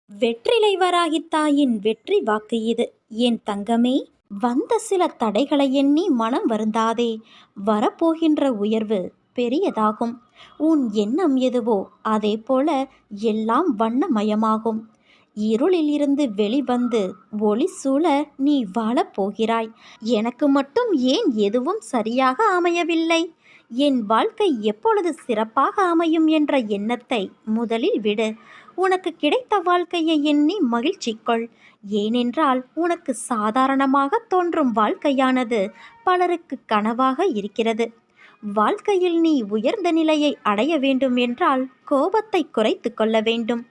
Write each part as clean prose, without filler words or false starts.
வெற்றிலை வராகி தாயின் வெற்றி வாக்கு இது. என் தங்கமே, வந்த சில தடைகளை எண்ணி மனம் வருந்தாதே. வரப்போகின்ற உயர்வு பெரியதாகும். உன் எண்ணம் எதுவோ அதே போல எல்லாம் வண்ணமயமாகும். இருளில் இருந்து வெளிவந்து ஒளி சூழ நீ வாழப்போகிறாய். எனக்கு மட்டும் ஏன் எதுவும் சரியாக அமையவில்லை, என் வாழ்க்கை எப்பொழுது சிறப்பாக அமையும் என்ற எண்ணத்தை முதலில் விடு. உனக்கு கிடைத்த வாழ்க்கையை எண்ணி மகிழ்ச்சி கொள். ஏனென்றால் உனக்கு சாதாரணமாக தோன்றும் வாழ்க்கையானது பலருக்கு கனவாக இருக்கிறது. வாழ்க்கையில் நீ உயர்ந்த நிலையை அடைய வேண்டும் என்றால் கோபத்தை குறைத்து கொள்ள வேண்டும்.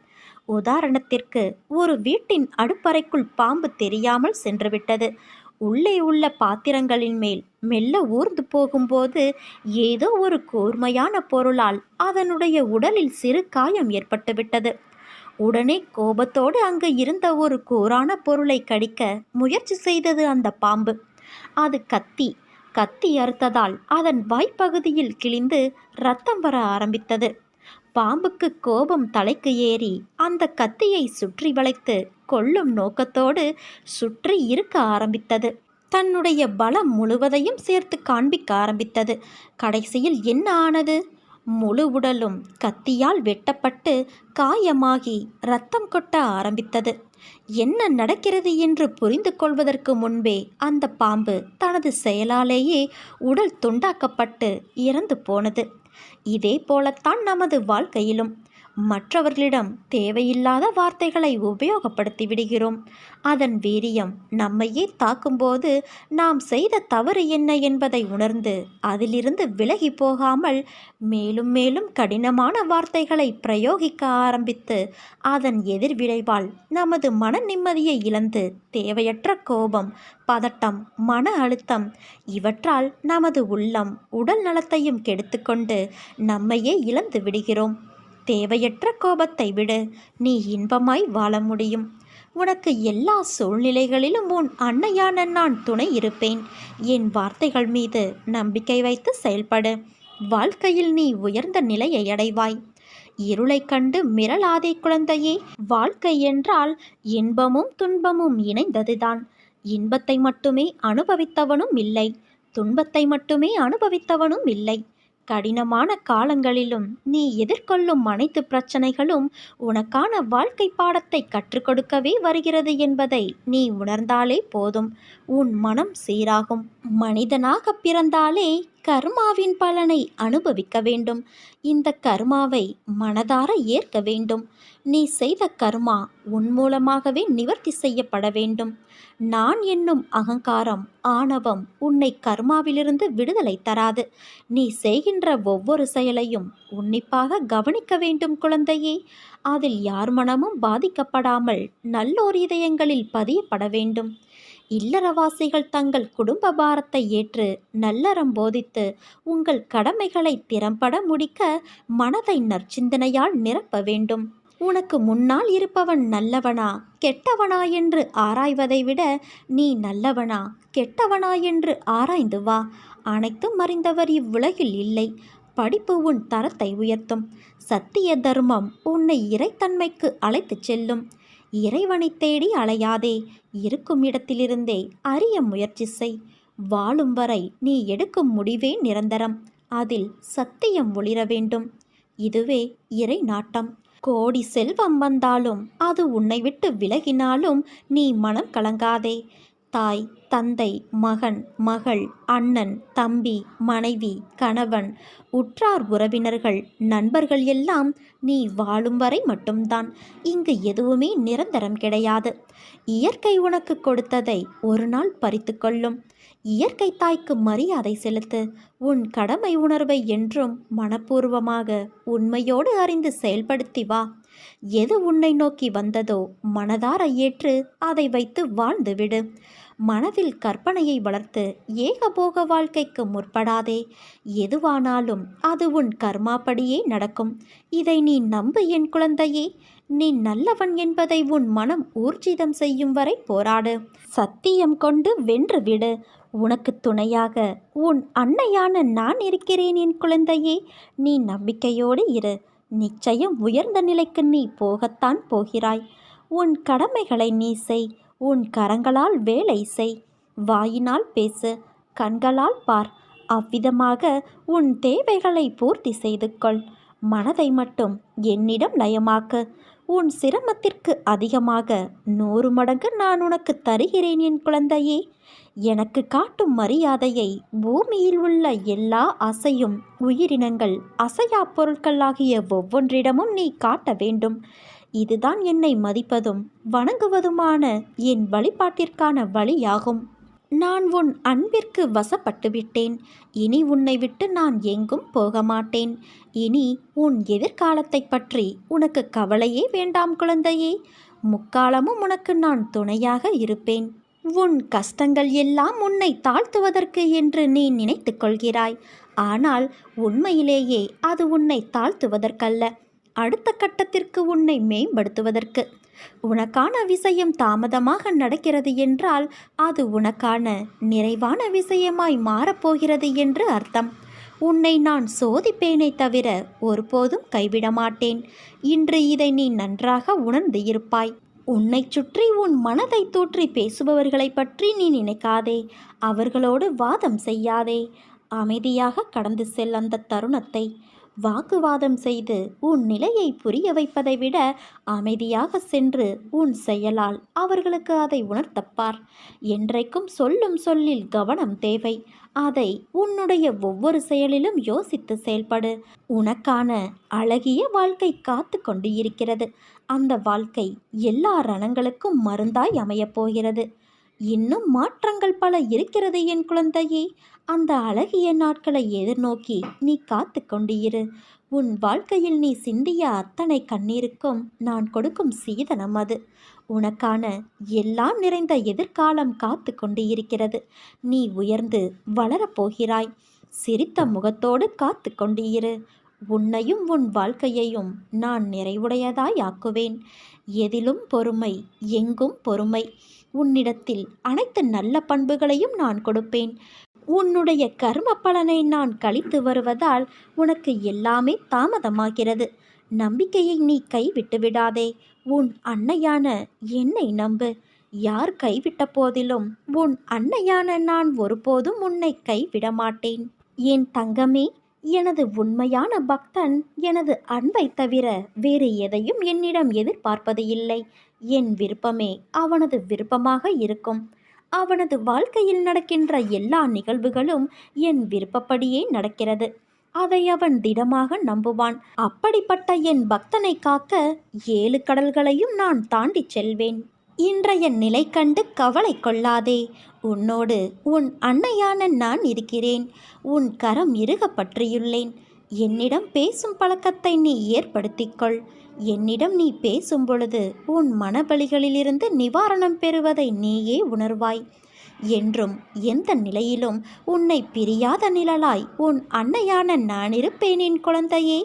உதாரணத்திற்கு, ஒரு வீட்டின் அடுப்பறைக்குள் பாம்பு தெரியாமல் சென்றுவிட்டது. உள்ளே உள்ள பாத்திரங்களின் மேல் மெல்ல ஊர்ந்து போகும்போது ஏதோ ஒரு கூர்மையான பொருளால் அதனுடைய உடலில் சிறு காயம் ஏற்பட்டுவிட்டது. உடனே கோபத்தோடு அங்கு இருந்த ஒரு கூரான பொருளை கடிக்க முயற்சி செய்தது அந்த பாம்பு. அது கத்தி அறுத்ததால் அதன் வாய்ப்பகுதியில் கிழிந்து இரத்தம் வர ஆரம்பித்தது. பாம்புக்கு கோபம் தலைக்கு ஏறி அந்த கத்தியை சுற்றி வளைத்து கொல்லும் நோக்கத்தோடு சுற்றி இருக்க ஆரம்பித்தது. தன்னுடைய பலம் முழுவதையும் சேர்த்து காண்பிக்க ஆரம்பித்தது. கடைசியில் என்ன ஆனது? முழு உடலும் கத்தியால் வெட்டப்பட்டு காயமாகி இரத்தம் கொட்ட ஆரம்பித்தது. என்ன நடக்கிறது என்று புரிந்து கொள்வதற்கு முன்பே அந்த பாம்பு தனது செயலாலேயே உடல் துண்டாக்கப்பட்டு இறந்து போனது. இதே போலத்தான் நமது வாழ்க்கையிலும் மற்றவர்களிடம் தேவையில்லாத வார்த்தைகளை உபயோகப்படுத்தி விடுகிறோம். அதன் வீரியம் நம்மையே தாக்கும்போது நாம் செய்த தவறு என்ன என்பதை உணர்ந்து அதிலிருந்து விலகி போகாமல் மேலும் மேலும் கடினமான வார்த்தைகளை பிரயோகிக்க ஆரம்பித்து அதன் எதிர்விளைவால் நமது மன நிம்மதியை இழந்து தேவையற்ற கோபம், பதட்டம், மன அழுத்தம் இவற்றால் நமது உள்ளம், உடல் நலத்தையும் கெடுத்துக்கொண்டு நம்மையே இழந்து விடுகிறோம். தேவையற்ற கோபத்தை விடு, நீ இன்பமாய் வாழ முடியும். உனக்கு எல்லா சூழ்நிலைகளிலும் உன் அன்னையான நான் துணை இருப்பேன். என் வார்த்தைகள் மீது நம்பிக்கை வைத்து செயல்படு. வாழ்க்கையில் நீ உயர்ந்த நிலையை அடைவாய். இருளை கண்டு மிரளாதே குழந்தையே. வாழ்க்கை என்றால் இன்பமும் துன்பமும் இணைந்ததுதான். இன்பத்தை மட்டுமே அனுபவித்தவனும் இல்லை, துன்பத்தை மட்டுமே அனுபவித்தவனும் இல்லை. கடினமான காலங்களிலும் நீ எதிர்கொள்ளும் அனைத்து பிரச்சனைகளும் உனக்கான வாழ்க்கை பாடத்தை கற்றுக் கொடுக்கவே வருகிறது என்பதை நீ உணர்ந்தாலே போதும். உன் மனம் சீராகும். மனிதனாக பிறந்தாலே கர்மாவின் பலனை அனுபவிக்க வேண்டும். இந்த கர்மாவை மனதார ஏற்க வேண்டும். நீ செய்த கர்மா உன் மூலமாகவே நிவர்த்தி செய்யப்பட வேண்டும். நான் என்னும் அகங்காரம், ஆணவம் உன்னை கர்மாவிலிருந்து விடுதலை தராது. நீ செய்கின்ற ஒவ்வொரு செயலையும் உன்னிப்பாக கவனிக்க வேண்டும் குழந்தையே. அதில் யார் மனமும் பாதிக்கப்படாமல் நல்லோர் இதயங்களில் பதியப்பட வேண்டும். இல்லறவாசிகள் தங்கள் குடும்ப பாரத்தை ஏற்று நல்லறம் போதித்து உங்கள் கடமைகளை திறம்பட முடிக்க மனதை நற்சிந்தனையால் நிரப்ப வேண்டும். உனக்கு முன்னால் இருப்பவன் நல்லவனா கெட்டவனா என்று ஆராய்வதை விட நீ நல்லவனா கெட்டவனா என்று ஆராய்ந்து வா. அனைத்தும் அறிந்தவர் இவ்வுலகில் இல்லை. படிப்பு உன் தரத்தை உயர்த்தும். சத்திய தர்மம் உன்னை இறைத்தன்மைக்கு அழைத்துச் செல்லும். இறைவனை தேடி அலையாதே. இருக்கும் இடத்திலிருந்தே அறிய முயற்சி செய். வாழும் வரை நீ எடுக்கும் முடிவே நிரந்தரம். அதில் சத்தியம் ஒளிர வேண்டும். இதுவே இறை நாட்டம். கோடி செல்வம் வந்தாலும் அது உன்னை விட்டு விலகினாலும் நீ மனம் கலங்காதே. தாய், தந்தை, மகன், மகள், அண்ணன், தம்பி, மனைவி, கணவன், உற்றார் உறவினர்கள், நண்பர்கள் எல்லாம் நீ வாழும் வரை மட்டும்தான். இங்கு எதுவுமே நிரந்தரம் கிடையாது. இயற்கை உனக்கு கொடுத்ததை ஒரு நாள் பறித்து கொள்ளும். இயற்கை தாய்க்கு மரியாதை செலுத்து. உன் கடமை உணர்வை என்றும் மனப்பூர்வமாக உண்மையோடு அறிந்து செயல்படுத்தி வா. எது உன்னை நோக்கி வந்ததோ மனதார ஏற்று அதை வைத்து வாழ்ந்துவிடு. மனதில் கற்பனையை வளர்த்து ஏகபோக வாழ்க்கைக்கு முற்படாதே. எதுவானாலும் அது உன் கர்மாப்படியே நடக்கும். இதை நீ நம்பு என் குழந்தையே. நீ நல்லவன் என்பதை உன் மனம் ஊர்ஜிதம் செய்யும் வரை போராடு. சத்தியம் கொண்டு வென்றுவிடு. உனக்கு துணையாக உன் அன்னையான நான் இருக்கிறேன் என் குழந்தையே. நீ நம்பிக்கையோடு இரு. நிச்சயம் உயர்ந்த நிலைக்கு நீ போகத்தான் போகிறாய். உன் கடமைகளை நீ செய். உன் கரங்களால் வேலை செய். வாயினால் பேசு, கண்களால் பார். அவ்விதமாக உன் தேவைகளை பூர்த்தி செய்து கொள். மனதை மட்டும் என்னிடம் லயமாக்கு. உன் சிரமத்திற்கு அதிகமாக 100 மடங்கு நான் உனக்கு தருகிறேன் என் குழந்தையே. எனக்கு காட்டும் மரியாதையை பூமியில் உள்ள எல்லா அசையும் உயிரினங்கள், அசையா பொருட்கள் ஆகிய ஒவ்வொன்றிடமும் நீ காட்ட வேண்டும். இதுதான் என்னை மதிப்பதும் வணங்குவதுமான என் வழிபாட்டிற்கான வழியாகும். நான் உன் அன்பிற்கு வசப்பட்டு விட்டேன். இனி உன்னை விட்டு நான் எங்கும் போக மாட்டேன். இனி உன் எதிர்காலத்தை பற்றி உனக்கு கவலையே வேண்டாம் குழந்தையே. முக்காலமும் உனக்கு நான் துணையாக இருப்பேன். உன் கஷ்டங்கள் எல்லாம் உன்னை தாழ்த்துவதற்கு என்று நீ நினைத்து கொள்கிறாய். ஆனால் உண்மையிலேயே அது உன்னை தாழ்த்துவதற்கல்ல, அடுத்த கட்டத்திற்கு உன்னை மேம்படுத்துவதற்கு. உனக்கான விஷயம் தாமதமாக நடக்கிறது என்றால் அது உனக்கான நிறைவான விஷயமாய் மாறப்போகிறது என்று அர்த்தம். உன்னை நான் சோதிப்பேனே தவிர ஒருபோதும் கைவிட மாட்டேன். இன்று இதை நீ நன்றாக உணர்ந்து இருப்பாய். உன்னை சுற்றி உன் மனதை தூற்றி பேசுபவர்களை பற்றி நீ நினைக்காதே. அவர்களோடு வாதம் செய்யாதே. அமைதியாக கடந்து செல் அந்த தருணத்தை. வாக்குவாதம் செய்து உன் நிலையை புரிய வைப்பதை விட அமைதியாக சென்று உன் செயலால் அவர்களுக்கு அதை உணர்த்தப்பார். என்றைக்கும் சொல்லும் சொல்லில் கவனம் தேவை. அதை உன்னுடைய ஒவ்வொரு செயலிலும் யோசித்து செயல்படு. உனக்கான அழகிய வாழ்க்கை காத்து கொண்டு இருக்கிறது. அந்த வாழ்க்கை எல்லா ரணங்களுக்கும் மருந்தாய் அமையப் போகிறது. இன்னும் மாற்றங்கள் பல இருக்கிறது என் குழந்தையே. அந்த அழகிய நாட்களை எதிர்நோக்கி நீ காத்து கொண்டு இரு. உன் வாழ்க்கையில் நீ சிந்திய அத்தனை கண்ணீருக்கும் நான் கொடுக்கும் சீதனம் அது. உனக்கான எல்லாம் நிறைந்த எதிர்காலம் காத்து கொண்டு இருக்கிறது. நீ உயர்ந்து வளரப்போகிறாய். சிரித்த முகத்தோடு காத்து கொண்டு இரு. உன்னையும் உன் வாழ்க்கையையும் நான் நிறைவுடையதாய் ஆக்குவேன். எதிலும் பொறுமை, எங்கும் பொறுமை. உன்னிடத்தில் அனைத்து நல்ல பண்புகளையும் நான் கொடுப்பேன். உன்னுடைய கர்ம பலனை நான் கழித்து வருவதால் உனக்கு எல்லாமே தாமதமாகிறது. நம்பிக்கையை நீ கைவிட்டு விடாதே. உன் அன்னையான என்னை நம்பு. யார் கைவிட்ட போதிலும் உன் அன்னையான நான் ஒருபோதும் உன்னை கைவிட மாட்டேன். என் தங்கமே, எனது உண்மையான பக்தன் எனது அன்பை தவிர வேறு எதையும் என்னிடம் எதிர்பார்ப்பது இல்லை. என் விருப்பமே அவனது விருப்பமாக இருக்கும். அவனது வாழ்க்கையில் நடக்கின்ற எல்லா நிகழ்வுகளும் என் விருப்பப்படியே நடக்கிறது. அதை அவன் திடமாக நம்புவான். அப்படிப்பட்ட என் பக்தனை காக்க 7 கடல்களையும் நான் தாண்டி செல்வேன். இன்றைய நிலை கண்டு கவலை கொள்ளாதே. உன்னோடு உன் அன்னையான நான் இருக்கிறேன். உன் கரம் இறுக பற்றியுள்ளேன். என்னிடம் பேசும் பழக்கத்தை நீ ஏற்படுத்திக்கொள். என்னிடம் நீ பேசும் பொழுது உன் மனவலிகளிலிருந்து நிவாரணம் பெறுவதை நீயே உணர்வாய். என்றும் எந்த நிலையிலும் உன்னை பிரியாத நிழலாய் உன் அன்னையான நான் இருப்பேன் என் குழந்தையே.